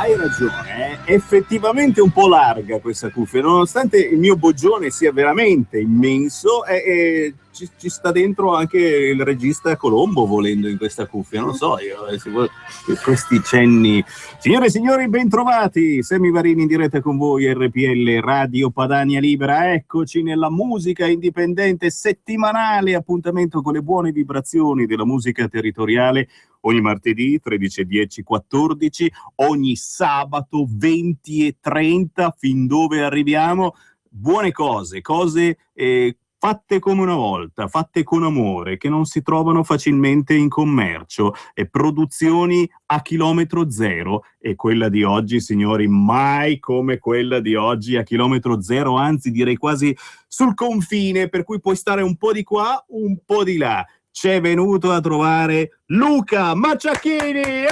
hai ragione, è effettivamente un po' larga questa cuffia, nonostante il mio boggione sia veramente immenso, ci sta dentro anche il regista Colombo volendo in questa cuffia, non so io, se vuoi, questi cenni. Signore e signori, bentrovati, Sammy Varini in diretta con voi, RPL Radio Padania Libera, eccoci nella musica indipendente settimanale, appuntamento con le buone vibrazioni della musica territoriale, ogni martedì 13:10, 14, ogni sabato 20:30, fin dove arriviamo, buone cose fatte come una volta, fatte con amore, che non si trovano facilmente in commercio, e produzioni a chilometro zero, e quella di oggi, signori, mai come quella di oggi a chilometro zero, anzi direi quasi sul confine, per cui puoi stare un po' di qua, un po' di là. C'è venuto a trovare Luca Macciacchini!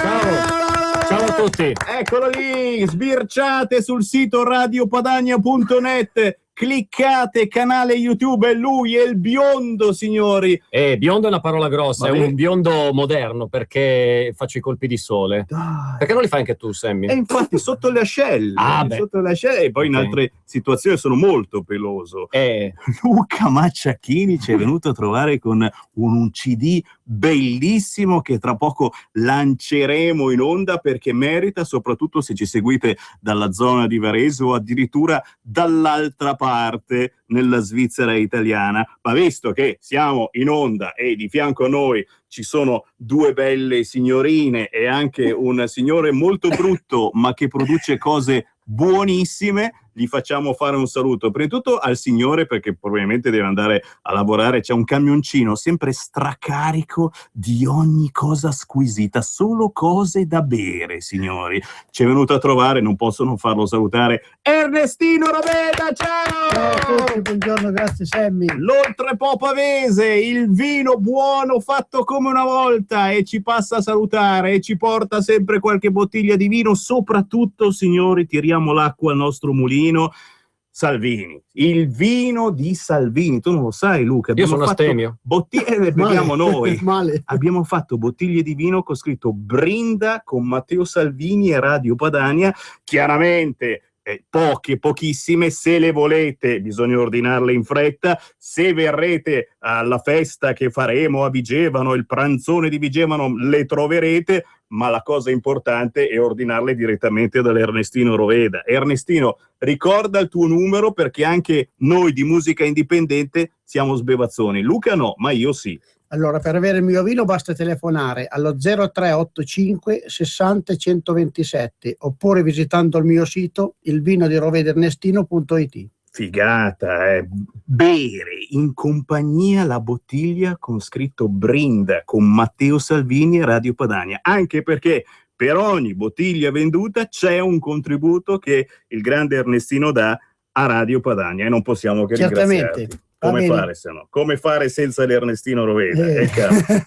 Ciao a tutti! Eccolo lì, sbirciate sul sito radiopadania.net, cliccate canale YouTube, e lui è il biondo, signori. Biondo è una parola grossa, Vabbè. È un biondo moderno perché faccio i colpi di sole. Dai. Perché non li fai anche tu, Sammy? E infatti sotto le ascelle, sotto le ascelle, e poi in altre situazioni sono molto peloso. Luca Macciacchini ci è venuto a trovare con un CD bellissimo che tra poco lanceremo in onda, perché merita, soprattutto se ci seguite dalla zona di Varese o addirittura dall'altra parte, nella Svizzera italiana. Ma visto che siamo in onda e di fianco a noi ci sono due belle signorine e anche un signore molto brutto ma che produce cose buonissime, gli facciamo fare un saluto prima di tutto al signore, perché probabilmente deve andare a lavorare. C'è un camioncino sempre stracarico di ogni cosa squisita, solo cose da bere, signori. Ci è venuto a trovare, non posso non farlo salutare, Ernestino Roveda. Ciao! Ciao a tutti, buongiorno, grazie Sammy. L'Oltrepo Pavese, il vino buono fatto come una volta, e ci passa a salutare e ci porta sempre qualche bottiglia di vino. Soprattutto, signori, tiriamo l'acqua al nostro mulino, Salvini, il vino di Salvini. Tu non lo sai, Luca? Io sono astemio. Beviamo noi. Male. Abbiamo fatto bottiglie di vino con scritto Brinda con Matteo Salvini e Radio Padania. Chiaramente pochissime, se le volete bisogna ordinarle in fretta. Se verrete alla festa che faremo a Vigevano, il pranzone di Vigevano, le troverete, ma la cosa importante è ordinarle direttamente dall'Ernestino Roveda. Ernestino, ricorda il tuo numero, perché anche noi di musica indipendente siamo sbevazzoni. Luca no, ma io sì. Allora, per avere il mio vino basta telefonare allo 0385 60 127 oppure visitando il mio sito ilvinodirovedaernestino.it. Figata, bere in compagnia la bottiglia con scritto Brinda con Matteo Salvini e Radio Padania, anche perché per ogni bottiglia venduta c'è un contributo che il grande Ernestino dà a Radio Padania, e non possiamo che ringraziarti. Come fare se no? Come fare senza l'Ernestino Roveda?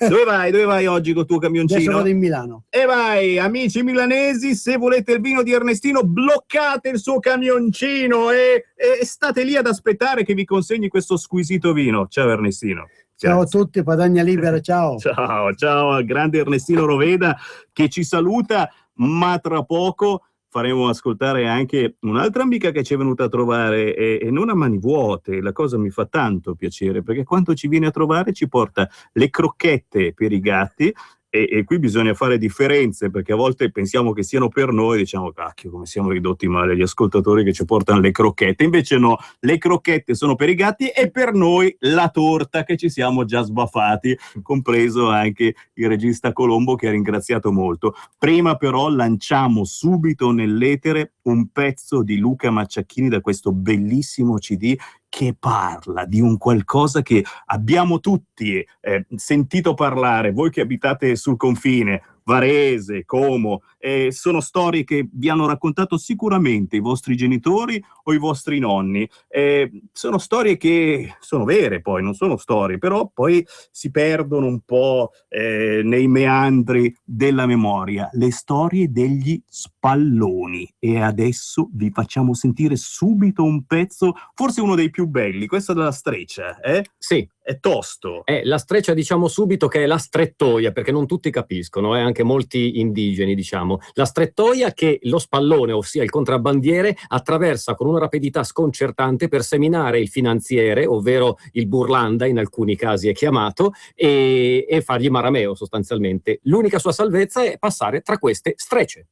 Dove vai oggi con il tuo camioncino? Adesso vado in Milano. E vai, amici milanesi, se volete il vino di Ernestino, bloccate il suo camioncino e state lì ad aspettare che vi consegni questo squisito vino. Ciao Ernestino. Ciao a tutti, Padania Libera, ciao. Ciao al grande Ernestino Roveda che ci saluta, ma tra poco faremo ascoltare anche un'altra amica che ci è venuta a trovare, e non a mani vuote. La cosa mi fa tanto piacere, perché quando ci viene a trovare ci porta le crocchette per i gatti, e qui bisogna fare differenze, perché a volte pensiamo che siano per noi, diciamo cacchio come siamo ridotti male gli ascoltatori che ci portano le crocchette. Invece no, le crocchette sono per i gatti, e per noi la torta, che ci siamo già sbaffati, compreso anche il regista Colombo, che ha ringraziato molto. Prima però lanciamo subito nell'etere un pezzo di Luca Macciacchini da questo bellissimo CD che parla di un qualcosa che abbiamo tutti sentito parlare, voi che abitate sul confine, Varese, Como, sono storie che vi hanno raccontato sicuramente i vostri genitori o i vostri nonni. Sono storie che sono vere, poi non sono storie, però poi si perdono un po' nei meandri della memoria, le storie degli spalloni. E adesso vi facciamo sentire subito un pezzo, forse uno dei più belli, questo della Streccia, Sì, è tosto. La streccia, diciamo subito che è la strettoia, perché non tutti capiscono, anche molti indigeni, diciamo. La strettoia che lo spallone, ossia il contrabbandiere, attraversa con una rapidità sconcertante per seminare il finanziere, ovvero il burlanda in alcuni casi è chiamato, e fargli marameo sostanzialmente. L'unica sua salvezza è passare tra queste strecce.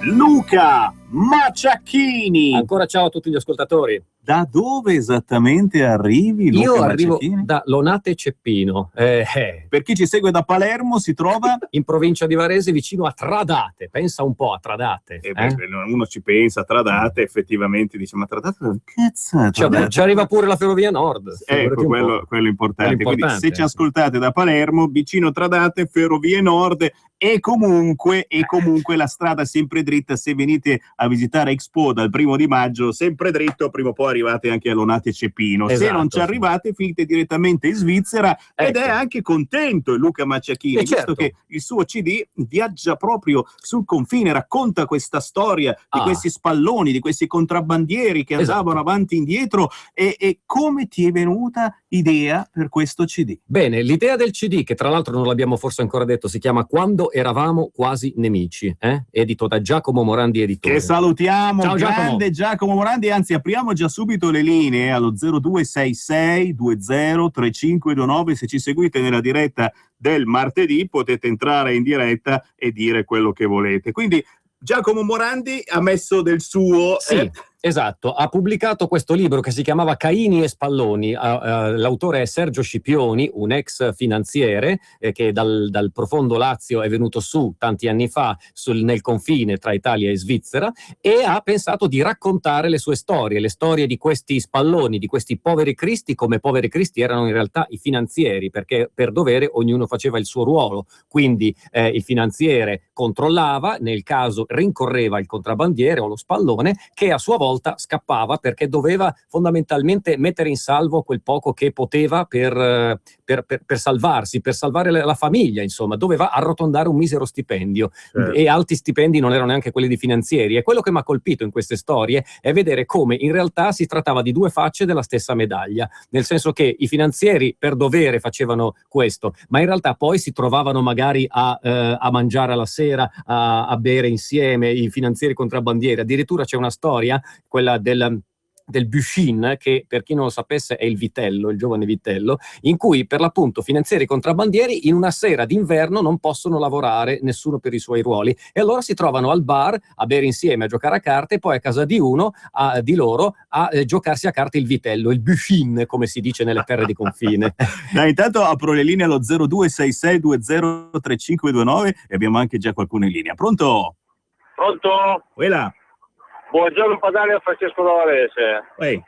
Luca Maciacchini. Ancora ciao a tutti gli ascoltatori. Da dove esattamente arrivi, Luca Io arrivo Macciachini? da Lonate Ceppino, Per chi ci segue da Palermo si trova... in provincia di Varese, vicino a Tradate. Pensa un po' a Tradate. Uno ci pensa, Tradate, effettivamente dice, ma Tradate dove cazzo è Tradate? Ci arriva pure la Ferrovia Nord. Ecco, quello importante. Quindi se ci ascoltate da Palermo, vicino Tradate, Ferrovie Nord, e comunque la strada sempre dritta. Se venite a visitare Expo dal 1° maggio, sempre dritto, prima o poi arrivate anche a Lonate Ceppino. Esatto, se non ci arrivate, finite direttamente in Svizzera. Ed è anche contento Luca Macciachini, visto che il suo CD viaggia proprio sul confine, racconta questa storia di questi spalloni, di questi contrabbandieri che andavano avanti e indietro. E come ti è venuta idea per questo CD? Bene, l'idea del CD, che tra l'altro non l'abbiamo forse ancora detto, si chiama Quando eravamo quasi nemici, edito da Giacomo Morandi Editore. Che salutiamo. Ciao, grande Giacomo Morandi, anzi apriamo già subito le linee allo 0266 20 3529. Se ci seguite nella diretta del martedì potete entrare in diretta e dire quello che volete. Quindi Giacomo Morandi ha messo del suo. Sì, esatto, ha pubblicato questo libro che si chiamava Caini e Spalloni. L'autore è Sergio Scipioni, un ex finanziere che dal profondo Lazio è venuto su tanti anni fa nel confine tra Italia e Svizzera, e ha pensato di raccontare le sue storie, le storie di questi spalloni, di questi poveri cristi, come poveri cristi erano in realtà i finanzieri, perché per dovere ognuno faceva il suo ruolo. Quindi il finanziere controllava, nel caso rincorreva il contrabbandiere o lo spallone, che a sua volta scappava perché doveva fondamentalmente mettere in salvo quel poco che poteva per salvarsi, per salvare la famiglia, insomma, doveva arrotondare un misero stipendio. E alti stipendi non erano neanche quelli di finanzieri. E quello che mi ha colpito in queste storie è vedere come in realtà si trattava di due facce della stessa medaglia, nel senso che i finanzieri per dovere facevano questo, ma in realtà poi si trovavano magari a mangiare alla sera, a bere insieme, i finanzieri contrabbandieri. Addirittura c'è una storia, quella del Bushin, che per chi non lo sapesse è il vitello, il giovane vitello, in cui per l'appunto finanzieri contrabbandieri in una sera d'inverno non possono lavorare, nessuno per i suoi ruoli, e allora si trovano al bar a bere insieme, a giocare a carte, e poi a casa di uno di loro a giocarsi a carte il vitello, il Bushin, come si dice nelle terre di confine. Intanto apro le linee allo 0266 20 3529 e abbiamo anche già qualcuno in linea. Pronto? Pronto? Quella. Buongiorno Padania, Francesco da Varese.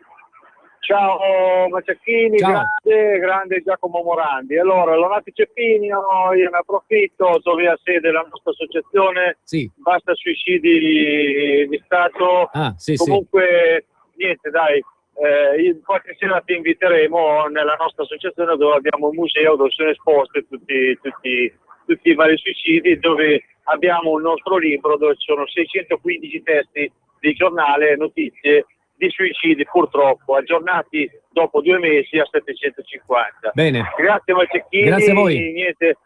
Ciao Macciachini, ciao. Grande Giacomo Morandi. Allora, Lonate Ceppino, io ne approfitto, dove ha sede la nostra associazione, Basta Suicidi di Stato. Comunque, niente, dai, qualche sera ti inviteremo nella nostra associazione, dove abbiamo un museo dove sono esposti tutti i vari suicidi, dove abbiamo un nostro libro dove ci sono 615 testi di giornale, notizie di suicidi, purtroppo aggiornati dopo 2 mesi a 750. Bene. Grazie Macciachini. Grazie a voi. Niente,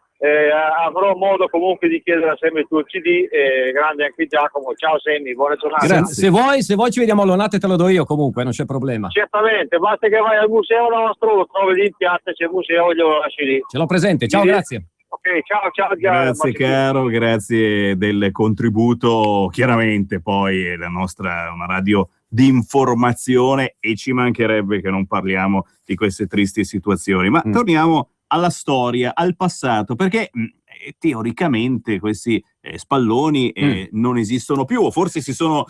avrò modo comunque di chiedere a Sammy il tuo CD. Grande anche Giacomo. Ciao Sammy, buona giornata. Se vuoi ci vediamo a Lonate, te lo do io comunque, non c'è problema. Certamente, basta che vai al museo nostro, lo trovi lì in piazza, c'è il museo, glielo lasci lì. Ce l'ho presente, ciao, grazie. Ok, ciao. Grazie caro, grazie del contributo. Chiaramente poi è la nostra una radio di informazione e ci mancherebbe che non parliamo di queste tristi situazioni. Ma torniamo alla storia, al passato, perché teoricamente questi spalloni non esistono più, o forse si sono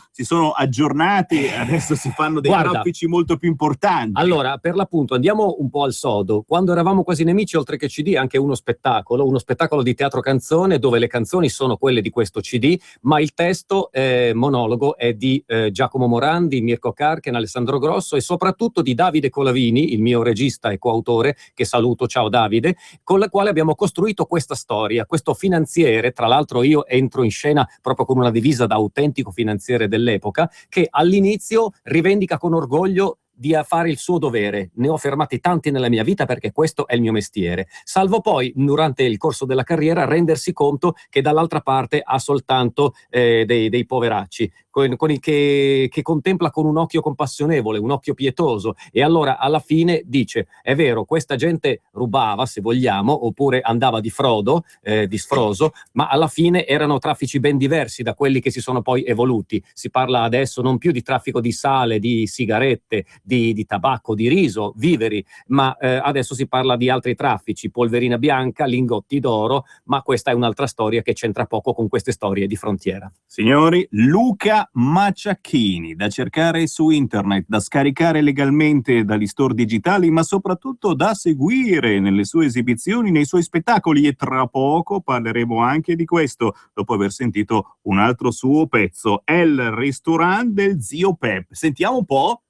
aggiornati, adesso si fanno dei traffici molto più importanti. Allora, per l'appunto, andiamo un po' al sodo. Quando eravamo quasi nemici, oltre che CD, anche uno spettacolo di teatro canzone, dove le canzoni sono quelle di questo CD, ma il testo monologo è di Giacomo Morandi, Mirko Karken, Alessandro Grosso e soprattutto di Davide Colavini, il mio regista e coautore, che saluto, ciao Davide, con la quale abbiamo costruito questa storia, questo finanziere. Tra l'altro io entro in scena proprio con una divisa da autentico finanziere dell'epoca, che all'inizio rivendica con orgoglio di fare il suo dovere. Ne ho fermati tanti nella mia vita perché questo è il mio mestiere, salvo poi durante il corso della carriera rendersi conto che dall'altra parte ha soltanto dei poveracci che contempla con un occhio compassionevole, un occhio pietoso, e allora alla fine dice: è vero, questa gente rubava, se vogliamo, oppure andava di frodo, di sfroso, ma alla fine erano traffici ben diversi da quelli che si sono poi evoluti. Si parla adesso non più di traffico di sale, di sigarette, di tabacco, di riso, viveri, ma adesso si parla di altri traffici, polverina bianca, lingotti d'oro, ma questa è un'altra storia che c'entra poco con queste storie di frontiera. Signori, Luca Macciacchini, da cercare su internet, da scaricare legalmente dagli store digitali, ma soprattutto da seguire nelle sue esibizioni, nei suoi spettacoli, e tra poco parleremo anche di questo, dopo aver sentito un altro suo pezzo, El Ristorant del Zio Pep. Sentiamo un po'.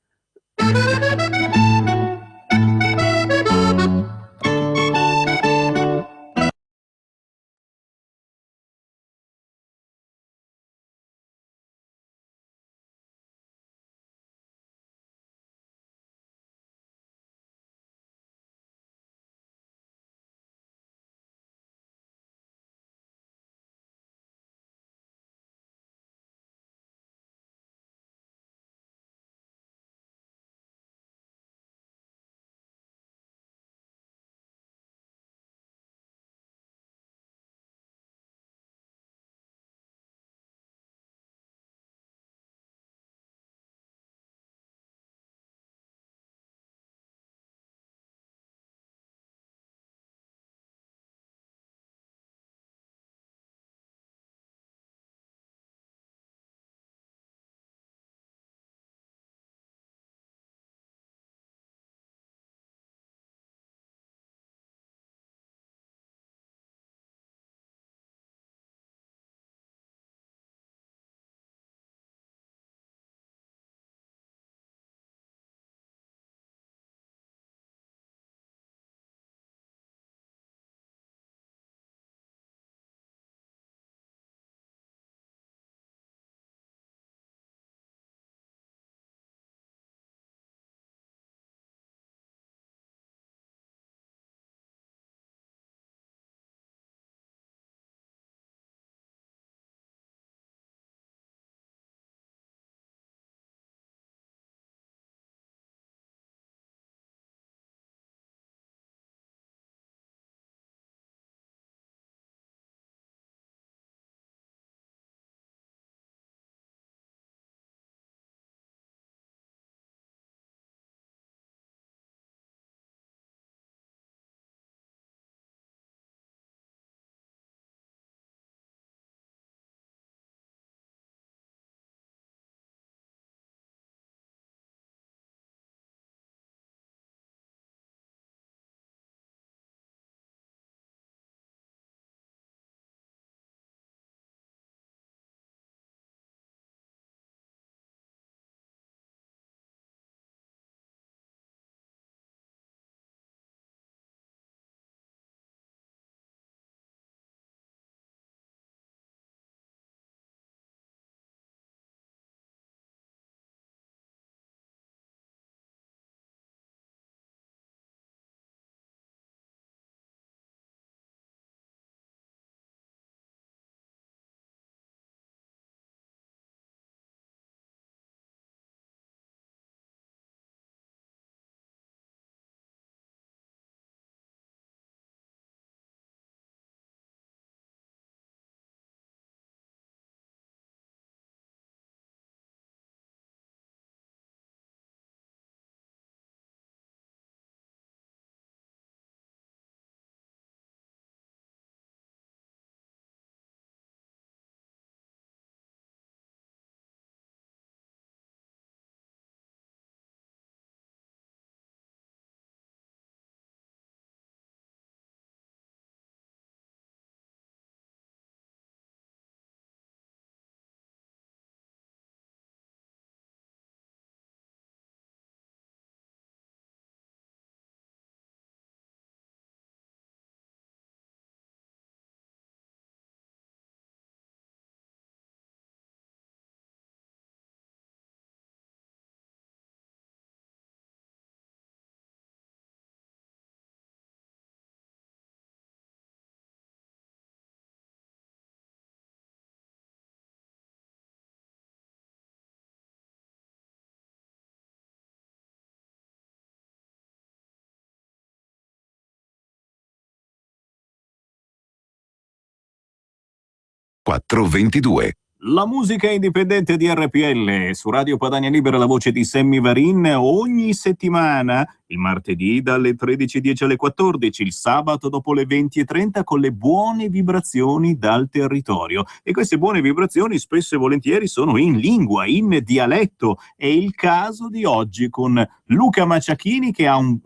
(422) La musica indipendente di RPL, su Radio Padania Libera, la voce di Sammy Varin, ogni settimana, il martedì dalle 13:10 alle 14, il sabato dopo le 20:30 con le buone vibrazioni dal territorio. E queste buone vibrazioni spesso e volentieri sono in lingua, in dialetto. È il caso di oggi con Luca Macciachini, che ha un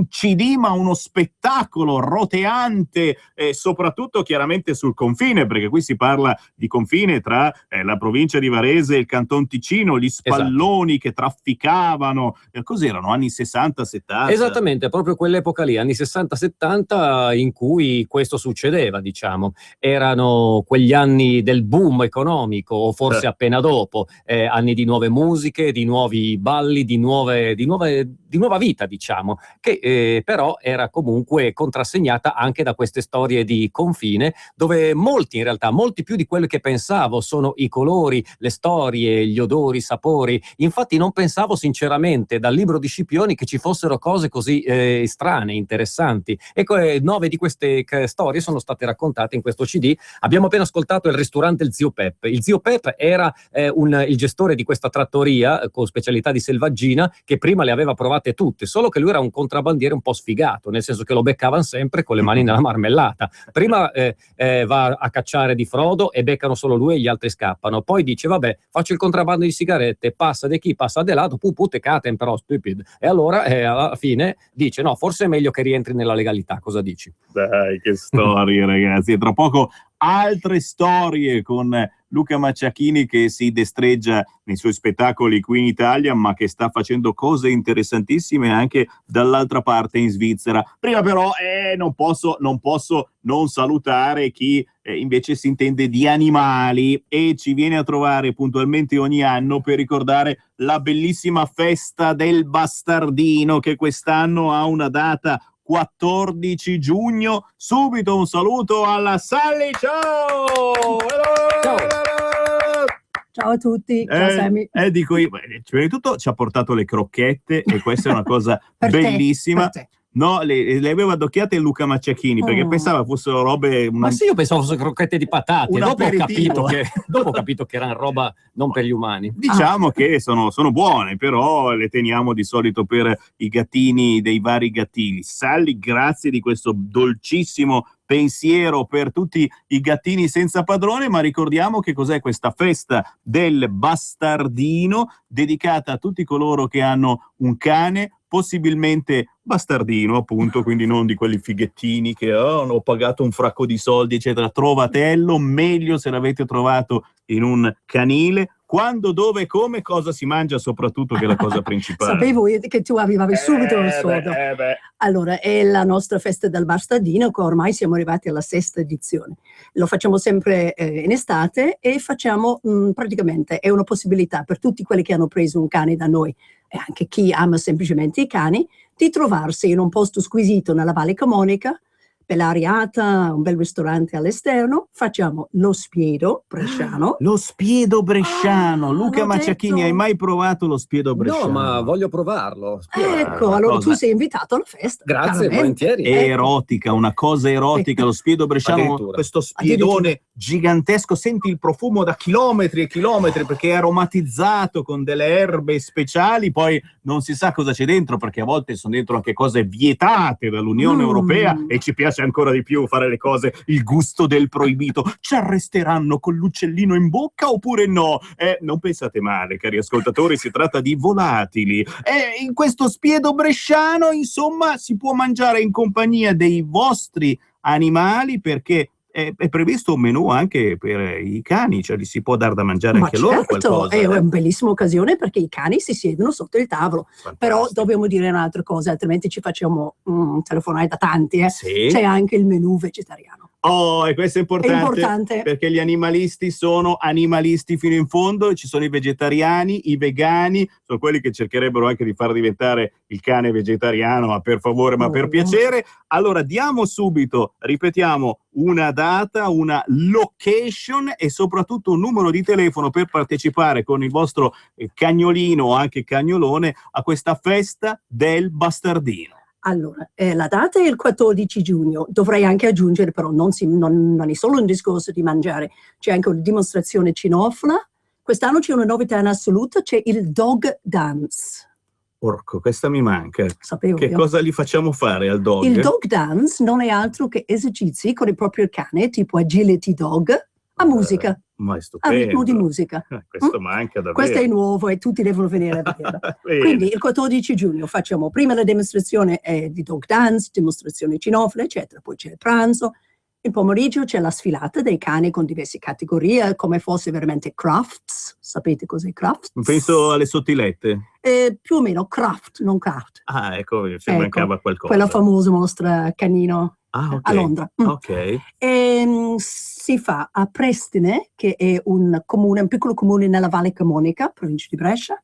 CD, ma uno spettacolo roteante, soprattutto chiaramente sul confine, perché qui si parla di confine tra la provincia di Varese e il Canton Ticino, gli spalloni che trafficavano, cos'erano, anni 60-70? Esattamente, proprio quell'epoca lì, anni 60-70, in cui questo succedeva, diciamo. Erano quegli anni del boom economico, o forse appena dopo, anni di nuove musiche, di nuovi balli, di nuova vita, diciamo, che però era comunque contrassegnata anche da queste storie di confine, dove molti, in realtà, molti più di quelli che pensavo, sono i colori, le storie, gli odori, i sapori. Infatti non pensavo sinceramente, dal libro di Scipioni, che ci fossero cose così strane, interessanti. Ecco, 9 di queste storie sono state raccontate in questo CD. Abbiamo appena ascoltato il ristorante Il Zio Pep. Il Zio Pep era il gestore di questa trattoria con specialità di selvaggina, che prima le aveva provate tutte, solo che lui era un contrabbandiere un po' sfigato, nel senso che lo beccavano sempre con le mani nella marmellata. Prima va a cacciare di Frodo e beccano solo lui e gli altri scappano. Poi dice, vabbè, faccio il contrabbando di sigarette, passa di chi, passa di lato, pute caten però, stupid. E allora alla fine dice, no, forse è meglio che rientri nella legalità. Cosa dici? Dai, che storie, ragazzi. E tra poco altre storie con Luca Macciachini, che si destreggia nei suoi spettacoli qui in Italia, ma che sta facendo cose interessantissime anche dall'altra parte, in Svizzera. Prima però non posso non salutare chi invece si intende di animali e ci viene a trovare puntualmente ogni anno per ricordare la bellissima festa del bastardino, che quest'anno ha una data 14 giugno. Subito un saluto alla Sally, ciao! Ciao a tutti, ciao Sammy. Dico io, prima di tutto ci ha portato le crocchette e questa è una cosa bellissima. Per te. No, le aveva addocchiate Luca Macciachini, perché pensava fossero robe... Ma sì, io pensavo fossero crocchette di patate, dopo ho dopo capito che erano roba non per gli umani. Diciamo che sono buone, però le teniamo di solito per i gattini dei vari gattini. Sally, grazie di questo dolcissimo pensiero per tutti i gattini senza padrone, ma ricordiamo che cos'è questa festa del bastardino, dedicata a tutti coloro che hanno un cane, possibilmente bastardino, appunto, quindi non di quelli fighettini che hanno pagato un fracco di soldi, eccetera. Trovatello, meglio se l'avete trovato in un canile. Quando, dove, come, cosa si mangia, soprattutto, che è la cosa principale. Sapevo che tu arrivavi subito al sodo. Allora, è la nostra festa del bastardino, che ormai siamo arrivati alla 6ª edizione. Lo facciamo sempre in estate e facciamo praticamente, è una possibilità per tutti quelli che hanno preso un cane da noi e anche chi ama semplicemente i cani, di trovarsi in un posto squisito nella Valle Camonica, bella ariata, un bel ristorante all'esterno. Facciamo lo spiedo bresciano. Lo spiedo bresciano. Luca Macciachini, hai mai provato lo spiedo bresciano? No, ma voglio provarlo. Ecco, allora tu sei invitato alla festa. Grazie, volentieri. È erotica, una cosa erotica, lo spiedo bresciano, questo spiedone gigantesco. Senti il profumo da chilometri e chilometri, perché è aromatizzato con delle erbe speciali. Poi non si sa cosa c'è dentro, perché a volte sono dentro anche cose vietate dall'Unione Europea, e ci piace ancora di più fare le cose il gusto del proibito. Ci arresteranno con l'uccellino in bocca oppure no? Non pensate male, cari ascoltatori, si tratta di volatili. In questo spiedo bresciano, insomma, si può mangiare in compagnia dei vostri animali, perché è previsto un menù anche per i cani, cioè li si può dar da mangiare anche loro qualcosa. È una bellissima occasione, perché i cani si siedono sotto il tavolo. Fantastico. Però dobbiamo dire un'altra cosa, altrimenti ci facciamo telefonare da tanti. Sì. C'è anche il menù vegetariano. Oh, e questo è importante, perché gli animalisti sono animalisti fino in fondo, e ci sono i vegetariani, i vegani, sono quelli che cercherebbero anche di far diventare il cane vegetariano, ma per favore, ma per piacere. Allora diamo subito, ripetiamo, una data, una location e soprattutto un numero di telefono per partecipare con il vostro cagnolino o anche cagnolone a questa festa del bastardino. Allora, la data è il 14 giugno, dovrei anche aggiungere però non è solo un discorso di mangiare, c'è anche una dimostrazione cinofila. Quest'anno c'è una novità in assoluto, c'è il dog dance. Porco, questa mi manca. Sapevo che io. Cosa gli facciamo fare al dog? Il dog dance non è altro che esercizi con il proprio cane, tipo agility dog, a musica. Ma è A stupendo. ritmo di musica. Questo manca davvero. Questo è nuovo e tutti devono venire a vederlo. Quindi il 14 giugno facciamo prima la dimostrazione di dog dance, dimostrazione cinofila, eccetera. Poi c'è il pranzo. Il pomeriggio c'è la sfilata dei cani con diverse categorie, come fosse veramente crafts. Sapete cos'è crafts? Penso alle sottilette. Più o meno craft, non craft. Ah, ecco, se mancava qualcosa. Quella famosa mostra canino okay. A Londra. Ok. Si fa a Prestine, che è un piccolo comune nella Valle Camonica, provincia di Brescia.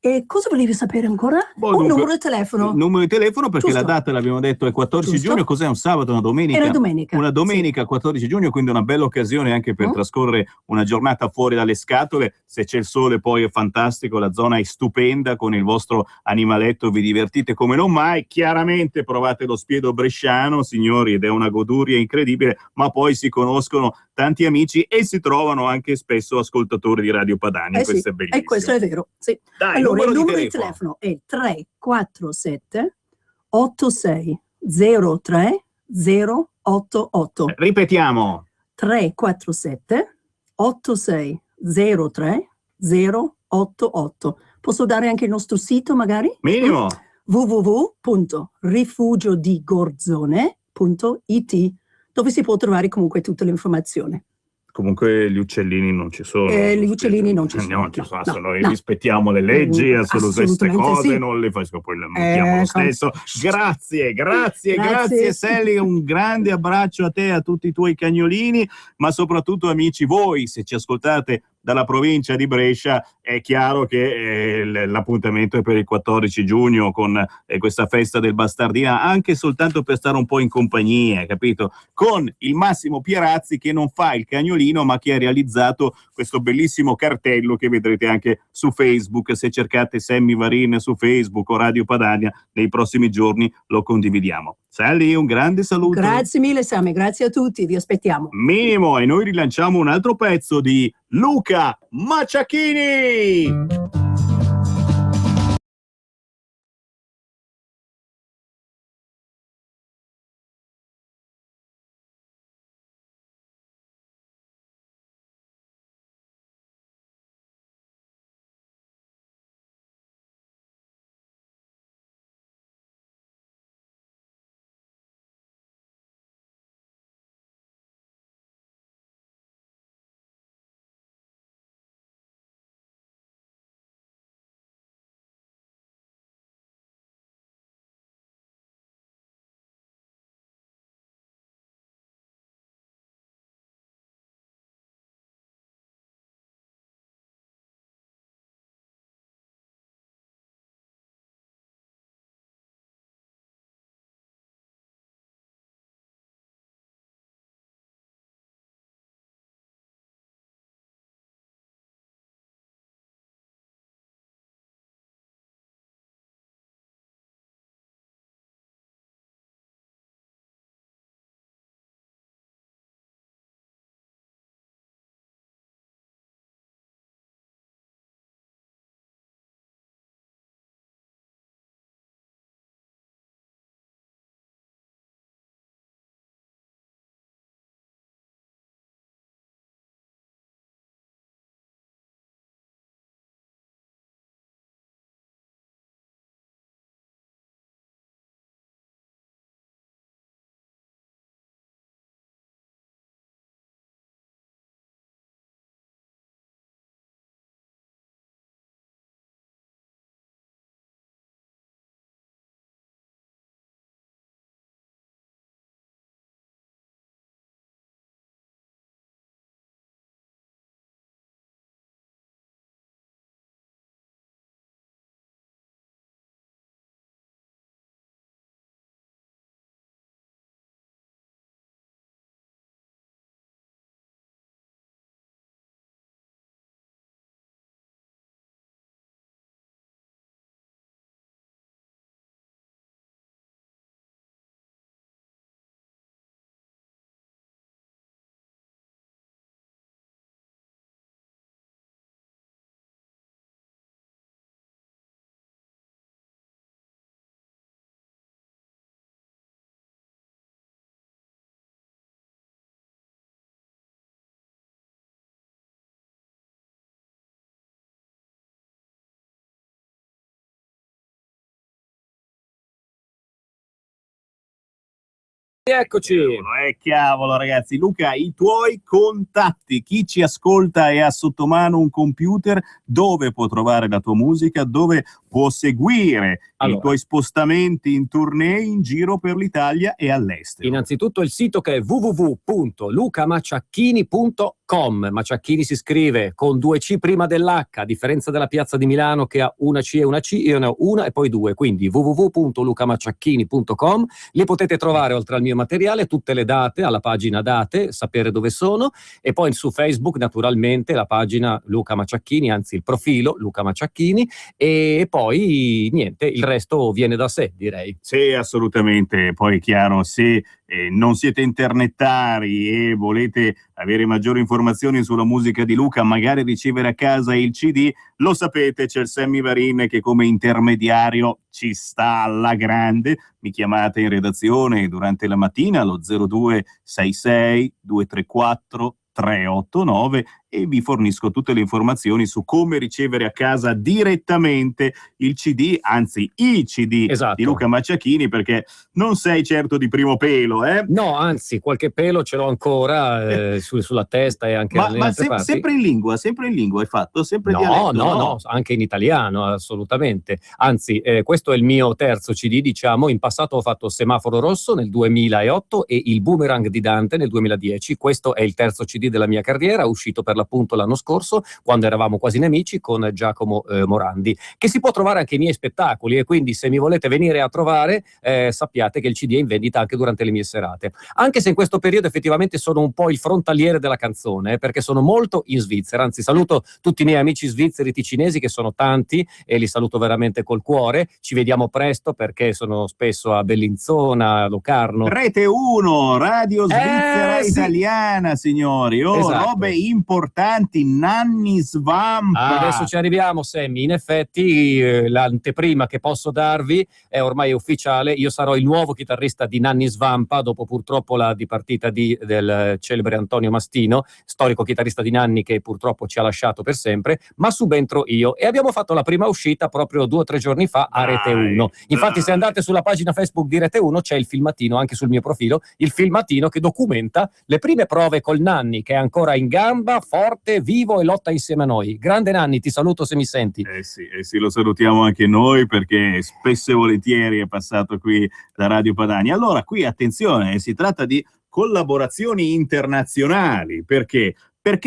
E cosa volevi sapere ancora? Un numero di telefono. Il numero di telefono, perché Giusto. la data l'abbiamo detto è 14 giugno. Cos'è, un sabato, una domenica? È una domenica. Una domenica, sì. 14 giugno, quindi una bella occasione anche per trascorrere una giornata fuori dalle scatole. Se c'è il sole poi è fantastico, la zona è stupenda, con il vostro animaletto vi divertite come non mai. Chiaramente provate lo spiedo bresciano, signori, ed è una goduria incredibile, ma poi si conoscono tanti amici e si trovano anche spesso ascoltatori di Radio Padania. Questo è bellissimo. E questo è vero, sì. Dai, allora, il numero di telefono è 347 8603 088. Ripetiamo. 347 8603 088. Posso dare anche il nostro sito magari? Minimo. www.rifugiodigorzones.it, dove si può trovare comunque tutte le informazioni. Comunque gli uccellini non ci sono. Gli uccellini non ci sono. Noi rispettiamo le leggi, queste cose, sì. Non le faccio, poi le montiamo lo stesso. Grazie Sally, un grande abbraccio a te e a tutti i tuoi cagnolini, ma soprattutto amici, voi, se ci ascoltate dalla provincia di Brescia, è chiaro che l'appuntamento è per il 14 giugno con questa festa del Bastardina, anche soltanto per stare un po' in compagnia, capito? Con il Massimo Pierazzi, che non fa il cagnolino, ma che ha realizzato questo bellissimo cartello che vedrete anche su Facebook. Se cercate Sammy Varin su Facebook o Radio Padania, nei prossimi giorni lo condividiamo. Sally, un grande saluto. Grazie mille Sammy, grazie a tutti, vi aspettiamo. Minimo, e noi rilanciamo un altro pezzo di Luca Macciachini. Eccoci. Cavolo, ragazzi. Luca, i tuoi contatti, chi ci ascolta e ha sotto mano un computer, dove può trovare la tua musica, dove può seguire i tuoi spostamenti in tournée in giro per l'Italia e all'estero? Innanzitutto il sito che è www.lucamacciacchini.com. Macciacchini si scrive con 2 C prima dell'H, a differenza della Piazza di Milano che ha una C e una C, io ne ho una e poi 2, quindi www.lucamacciacchini.com. Lì potete trovare, oltre al mio materiale, tutte le date, alla pagina date, sapere dove sono, e poi su Facebook naturalmente la pagina Luca Macciacchini, anzi il profilo Luca Macciacchini, e poi niente, il resto viene da sé, direi. Sì, assolutamente. Poi è chiaro, se non siete internettari e volete avere maggiori informazioni sulla musica di Luca, magari ricevere a casa il CD, lo sapete, c'è il Sammy Varin che come intermediario ci sta alla grande. Mi chiamate in redazione durante la mattina allo 0266 234 389 e vi fornisco tutte le informazioni su come ricevere a casa direttamente il CD, anzi i CD di Luca Macciacchini, perché non sei certo di primo pelo, eh? No, anzi, qualche pelo ce l'ho ancora sulla testa e anche nelle altre parti. Sempre in lingua hai fatto? Sempre dialetto? No, anche in italiano, assolutamente. Anzi, questo è il mio terzo CD, diciamo. In passato ho fatto Semaforo Rosso nel 2008 e Il Boomerang di Dante nel 2010. Questo è il terzo CD della mia carriera, uscito per l'appunto l'anno scorso, quando eravamo quasi nemici, con Giacomo Morandi, che si può trovare anche ai miei spettacoli, e quindi se mi volete venire a trovare, sappiate che il CD è in vendita anche durante le mie serate. Anche se in questo periodo effettivamente sono un po' il frontaliere della canzone, perché sono molto in Svizzera, anzi saluto tutti i miei amici svizzeri ticinesi, che sono tanti, e li saluto veramente col cuore. Ci vediamo presto, perché sono spesso a Bellinzona, Locarno. Rete 1, Radio Svizzera Italiana, signori. Robe importanti, Nanni Svampa. Adesso ci arriviamo, Sammy. In effetti l'anteprima che posso darvi è ormai ufficiale: io sarò il nuovo chitarrista di Nanni Svampa, dopo purtroppo la dipartita del celebre Antonio Mastino, storico chitarrista di Nanni, che purtroppo ci ha lasciato per sempre, ma subentro io, e abbiamo fatto la prima uscita proprio 2 o 3 giorni fa a Rete 1. Infatti se andate sulla pagina Facebook di Rete 1 c'è il filmatino, anche sul mio profilo, il filmatino che documenta le prime prove col Nanni, che è ancora in gamba, forte, vivo e lotta insieme a noi. Grande Nanni, ti saluto se mi senti. Sì, lo salutiamo anche noi, perché spesso e volentieri è passato qui da Radio Padania. Allora, qui attenzione, si tratta di collaborazioni internazionali, perché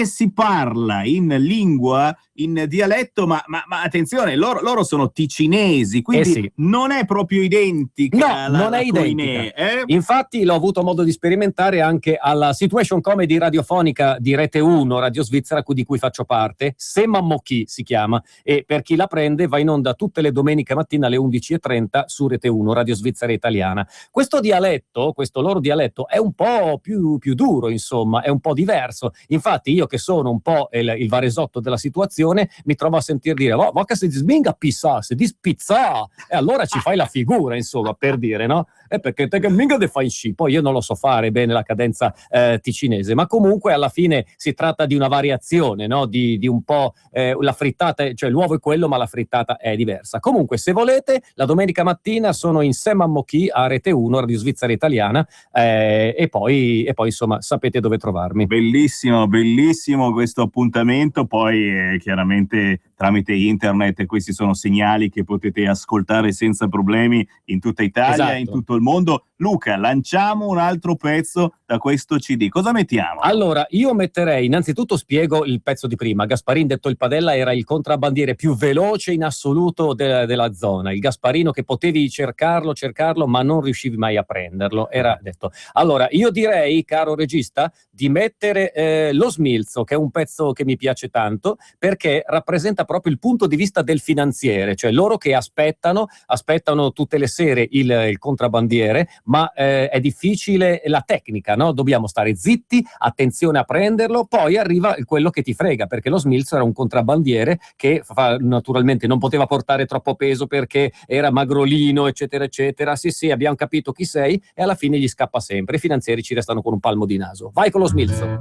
si parla in lingua, in dialetto, ma attenzione, loro sono ticinesi, quindi non è proprio identica. No, non è identica. Infatti l'ho avuto modo di sperimentare anche alla situation comedy radiofonica di Rete 1, Radio Svizzera, di cui faccio parte. Semammochi si chiama, e per chi la prende va in onda tutte le domeniche mattina alle 11:30 su Rete 1, Radio Svizzera Italiana. Questo dialetto, questo loro dialetto, è un po' più duro, insomma, è un po' diverso. Infatti io, che sono un po' il varesotto della situazione, mi trovo a sentir dire ma che si sminga pizza, si dis pizza, e allora ci fai la figura, insomma, per dire, no? Perché te che minga de fai sci. Poi io non lo so fare bene la cadenza ticinese, ma comunque alla fine si tratta di una variazione, no? Di un po' la frittata, cioè l'uovo è quello, ma la frittata è diversa. Comunque, se volete, la domenica mattina sono in Semammochi a Rete 1, Radio Svizzera Italiana, e poi insomma sapete dove trovarmi. Bellissimo questo appuntamento. Poi chiaramente tramite internet questi sono segnali che potete ascoltare senza problemi in tutta Italia, in tutto il mondo. Luca, lanciamo un altro pezzo da questo CD. Cosa mettiamo? Allora, io metterei, innanzitutto spiego il pezzo di prima. Gasparin, detto il Padella, era il contrabbandiere più veloce in assoluto della zona. Il Gasparino che potevi cercarlo, ma non riuscivi mai a prenderlo. Era detto. Allora, io direi, caro regista, di mettere Lo Smilzo, che è un pezzo che mi piace tanto, perché rappresenta proprio il punto di vista del finanziere, cioè loro che aspettano tutte le sere il contrabbandiere, ma è difficile la tecnica, no? Dobbiamo stare zitti, attenzione a prenderlo, poi arriva quello che ti frega, perché Lo Smilzo era un contrabbandiere che naturalmente non poteva portare troppo peso perché era magrolino, eccetera eccetera. Sì, abbiamo capito chi sei, e alla fine gli scappa sempre. I finanzieri ci restano con un palmo di naso. Vai con Lo Smilzo.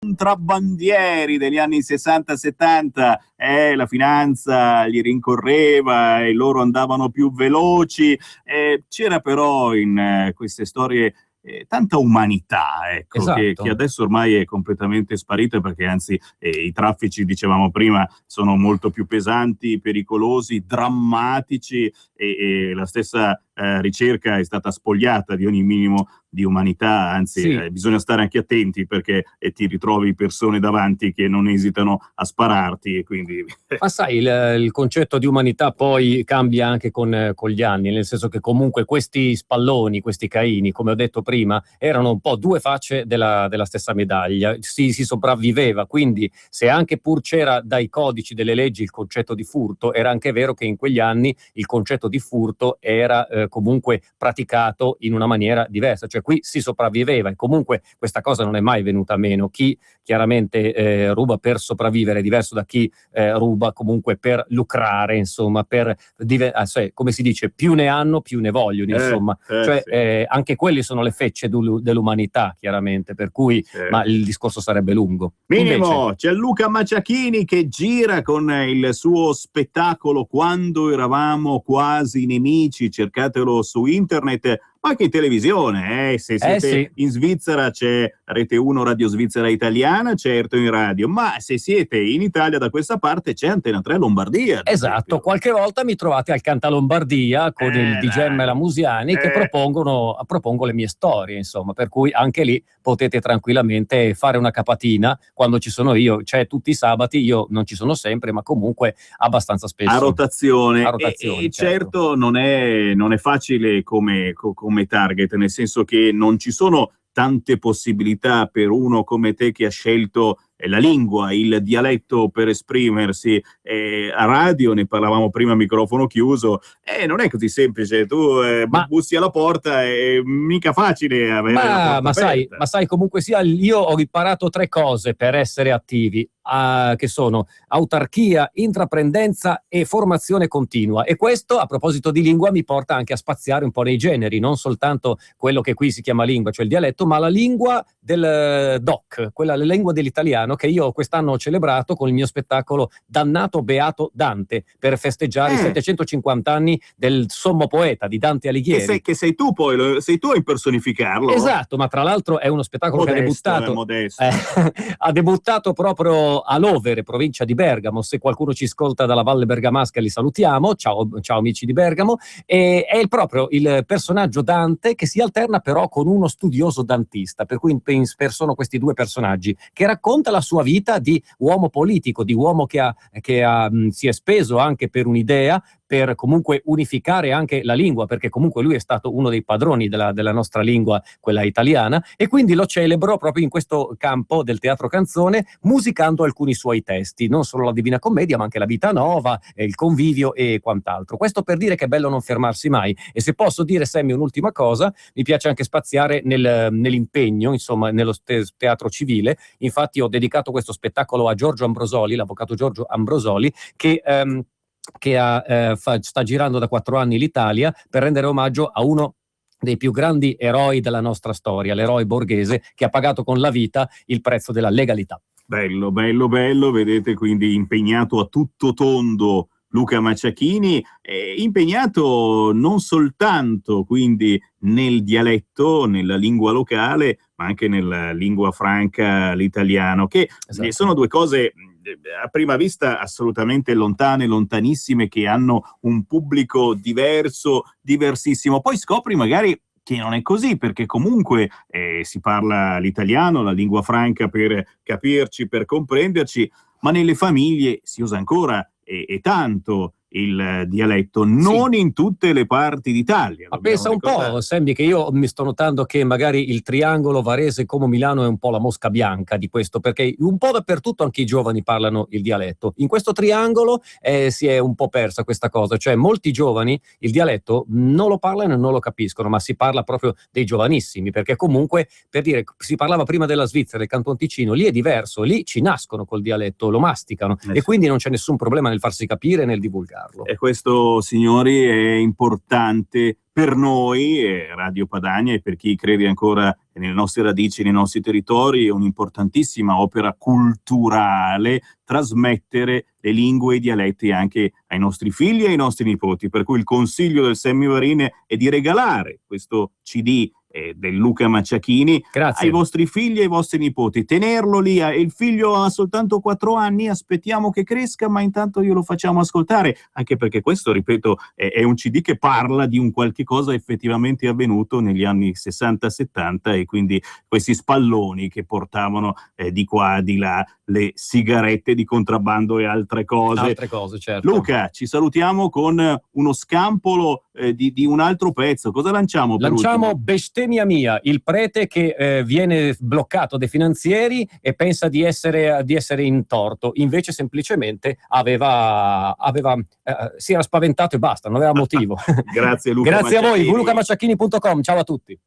contrabbandieri degli anni 60-70, la finanza gli rincorreva e loro andavano più veloci, c'era però in queste storie tanta umanità, ecco, esatto. che adesso ormai è completamente sparita, perché anzi i traffici, dicevamo prima, sono molto più pesanti, pericolosi, drammatici, e la stessa ricerca è stata spogliata di ogni minimo di umanità, anzi sì. Bisogna stare anche attenti, perché ti ritrovi persone davanti che non esitano a spararti, e quindi... Ma sai, il concetto di umanità poi cambia anche con gli anni, nel senso che comunque questi spalloni, questi Caini, come ho detto prima, erano un po' due facce della stessa medaglia, si sopravviveva, quindi se anche pur c'era dai codici delle leggi il concetto di furto, era anche vero che in quegli anni il concetto di furto era comunque praticato in una maniera diversa, cioè qui si sopravviveva, e comunque questa cosa non è mai venuta meno. Chi chiaramente ruba per sopravvivere è diverso da chi ruba comunque per lucrare, insomma, come si dice, più ne hanno più ne vogliono, insomma, cioè sì. Anche quelli sono le fecce dell'umanità, chiaramente, per cui ma il discorso sarebbe lungo. Minimo, invece c'è Luca Maciachini che gira con il suo spettacolo Quando eravamo quasi nemici, cercatelo su internet, ma anche in televisione, se siete sì. in Svizzera c'è Rete 1 Radio Svizzera Italiana, certo, in radio, ma se siete in Italia da questa parte c'è Antena 3 Lombardia. Esatto, qualche volta mi trovate al Canta Lombardia con il DGM e la Musiani che propongo le mie storie, insomma, per cui anche lì potete tranquillamente fare una capatina quando ci sono io, cioè tutti i sabati, io non ci sono sempre, ma comunque abbastanza spesso. A rotazione. E certo non è facile come target, nel senso che non ci sono tante possibilità per uno come te che ha scelto la lingua, il dialetto per esprimersi. A radio, ne parlavamo prima a microfono chiuso, non è così semplice, tu bussi alla porta, è mica facile avere la porta aperta. Ma sai, comunque sia, io ho imparato 3 cose per essere attivi, che sono autarchia, intraprendenza e formazione continua, e questo, a proposito di lingua, mi porta anche a spaziare un po' nei generi, non soltanto quello che qui si chiama lingua, cioè il dialetto, ma la lingua del DOC, la lingua dell'italiano, che io quest'anno ho celebrato con il mio spettacolo Dannato Beato Dante, per festeggiare i 750 anni del sommo poeta di Dante Alighieri. Che sei tu poi, sei tu a impersonificarlo. Esatto, ma tra l'altro è uno spettacolo che ha debuttato proprio a Lovere, provincia di Bergamo. Se qualcuno ci ascolta dalla Valle Bergamasca li salutiamo, ciao amici di Bergamo. E è proprio il personaggio Dante che si alterna però con uno studioso dantista, per cui sono questi due personaggi che racconta la sua vita di uomo politico, di uomo che si è speso anche per un'idea, per comunque unificare anche la lingua, perché comunque lui è stato uno dei padroni della nostra lingua, quella italiana, e quindi lo celebro proprio in questo campo del teatro canzone, musicando alcuni suoi testi, non solo la Divina Commedia, ma anche la Vita Nova, il Convivio e quant'altro. Questo per dire che è bello non fermarsi mai. E se posso dire, Sammy, un'ultima cosa, mi piace anche spaziare nell'impegno, insomma, nello teatro civile. Infatti ho dedicato questo spettacolo a Giorgio Ambrosoli, l'avvocato Giorgio Ambrosoli, che sta girando da 4 anni l'Italia per rendere omaggio a uno dei più grandi eroi della nostra storia, l'eroe borghese che ha pagato con la vita il prezzo della legalità. Bello, vedete, quindi impegnato a tutto tondo Luca Maciachini, impegnato non soltanto quindi nel dialetto, nella lingua locale, ma anche nella lingua franca, l'italiano, che sono due cose a prima vista assolutamente lontane, lontanissime, che hanno un pubblico diverso, diversissimo. Poi scopri magari che non è così, perché comunque si parla l'italiano, la lingua franca, per capirci, per comprenderci, ma nelle famiglie si usa ancora e tanto il dialetto, non in tutte le parti d'Italia. Ma pensa un po', Sammy, che io mi sto notando che magari il triangolo Varese, Como, Milano è un po' la mosca bianca di questo, perché un po' dappertutto anche i giovani parlano il dialetto. In questo triangolo si è un po' persa questa cosa, cioè molti giovani il dialetto non lo parlano e non lo capiscono, ma si parla proprio dei giovanissimi, perché comunque, per dire, si parlava prima della Svizzera, del Canton Ticino, lì è diverso, lì ci nascono col dialetto, lo masticano, e quindi non c'è nessun problema nel farsi capire e nel divulgare. Carlo. E questo, signori, è importante per noi, Radio Padania, e per chi crede ancora nelle nostre radici, nei nostri territori, è un'importantissima opera culturale trasmettere le lingue e i dialetti anche ai nostri figli e ai nostri nipoti. Per cui il consiglio del Semivarine è di regalare questo CD del Luca Macciachini ai vostri figli e ai vostri nipoti, tenerlo lì. Il figlio ha soltanto 4 anni, aspettiamo che cresca, ma intanto glielo facciamo ascoltare, anche perché questo, ripeto, è un CD che parla di un qualche cosa effettivamente avvenuto negli anni 60-70, e quindi questi spalloni che portavano di qua di là le sigarette di contrabbando e altre cose, certo. Luca, ci salutiamo con uno scampolo di un altro pezzo. Cosa lanciamo per Lanciamo ultimo? Bestemmia mia, il prete che viene bloccato dai finanzieri e pensa di essere in torto, invece semplicemente si era spaventato e basta, non aveva motivo. Grazie Luca. Grazie a voi, lucamacciachini.com, ciao a tutti.